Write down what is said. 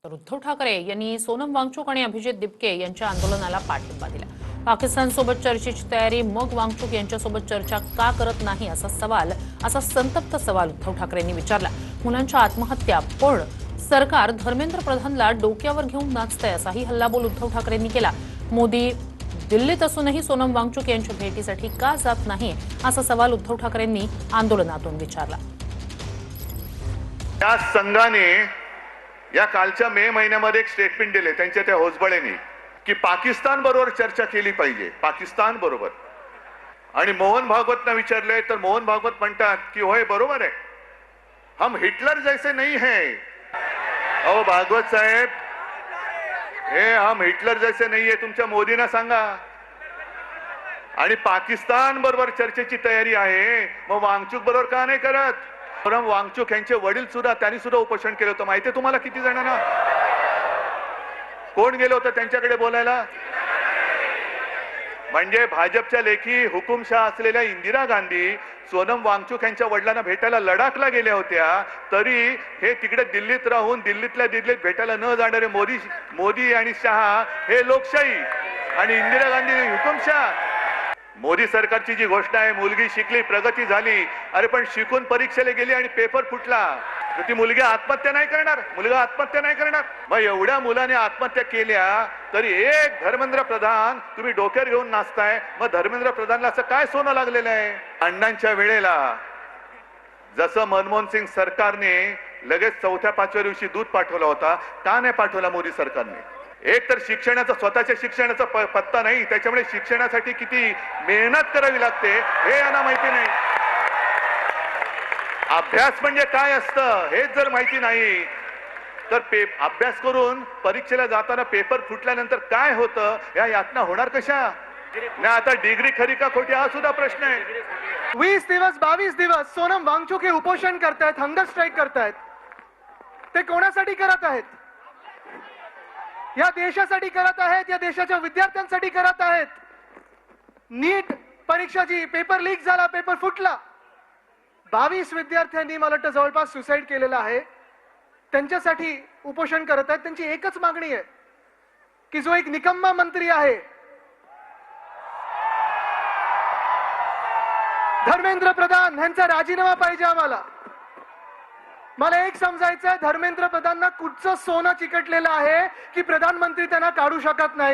तर उद्धव ठाकरे यांनी सोनम वांगचुक आणि अभिजित दिपके यांच्या आंदोलनाला पाठिंबा दिला। पाकिस्तानसोबत चर्चेची तयारी, मग वांगचुक यांच्यासोबत चर्चा का करत नाही असा संतप्त सवाल उद्धव ठाकरेंनी विचारला। मुलांच्या आत्महत्या, पण सरकार धर्मेंद्र प्रधानला डोक्यावर घेऊन नाचतंय असाही हल्लाबोल उद्धव ठाकरेंनी केला। मोदी दिल्लीत असूनही सोनम वांगचुक यांच्या भेटीसाठी का जात नाही असा सवाल उद्धव ठाकरेंनी आंदोलनातून विचारला। त्या संघाने या कालच्या मे महिन्यामध्ये एक स्टेटमेंट दिले त्यांच्या त्या होसबळेंनी की पाकिस्तान बरोबर चर्चा केली पाहिजे, पाकिस्तान बरोबर। आणि मोहन भागवतना विचारले तर मोहन भागवत म्हणतात की होय बरोबर आहे, हम हिटलर जैसे नहीं है। अहो भागवत साहेब, हे हम हिटलर जैसे नहीं है तुमच्या मोदींना सांगा। आणि पाकिस्तान बरोबर चर्चेची तयारी आहे, मग वांगचुक बरोबर का नाही करत? सोनम वांगचुक यांचे वडील सुद्धा, त्यांनी सुद्धा उपोषण केलं होतं। माहिती आहे तुम्हाला किती जणांना? कोण गेलं होतं त्यांच्याकडे बोलायला? म्हणजे भाजपच्या लेखी हुकुमशाह असलेल्या इंदिरा गांधी सोनम वांगचुक यांच्या वडिलांना भेटायला लडाखला गेल्या होत्या, तरी हे तिकडे दिल्लीत राहून दिल्लीतल्या दिल्लीत भेटायला न जाणारे मोदी आणि शहा हे लोकशाही आणि इंदिरा गांधी हुकुमशाह। मोदी सरकारची जी घोषणा आहे, मुलगी शिकली, प्रगती झाली, अरे पण शिकून परीक्षेला गेली आणि पेपर फुटला, तर ती मुलगी आत्महत्या नाही करणार? मुलगा आत्महत्या नाही करणार? मग एवढ्या मुलाने आत्महत्या केल्या तरी एक धर्मेंद्र प्रधान तुम्ही डोक्यावर घेऊन नाचताय। मग धर्मेंद्र प्रधानला असं काय सोनं लागलेलं आहे? अण्णांच्या वेळेला जसं मनमोहन सिंग सरकारने लगेच 4-5व्या दिवशी दूध पाठवला होता, का नाही पाठवला मोदी सरकारने? एक तर शिक्षणाचा, स्वतःच्या शिक्षणाचा पत्ता नाही, त्याच्यामुळे शिक्षणासाठी किती मेहनत करावी लागते हे यांना माहिती नाही। अभ्यास म्हणजे काय असतं हेच जर माहिती नाही तर अभ्यास करून परीक्षेला जाताना पेपर फुटल्यानंतर काय होतं या यातना होणार कशा? नाही आता डिग्री खरी का खोटी हा सुद्धा प्रश्न आहे। 20 दिवस 22 दिवस सोनम वांगचुक हे उपोषण करतायत, हंगर स्ट्राईक करतायत। ते कोणासाठी करत आहेत? या देशासाठी करत आहेत, या देशाच्या विद्यार्थ्यांसाठी करत आहेत। नीट परीक्षाची पेपर लीक झाला, पेपर फुटला, 22 विद्यार्थ्यांनी मला वाटतं जवळपास सुसाईड केलेला आहे, त्यांच्यासाठी उपोषण करत आहेत। त्यांची एकच मागणी आहे की जो एक निकम्मा मंत्री आहे धर्मेंद्र प्रधान यांचा राजीनामा पाहिजे आम्हाला। मला एक समजायचं आहे, धर्मेंद्र प्रधानना कुठचं सोनं चिकटलेलं आहे की प्रधानमंत्री त्यांना काढू शकत नाही।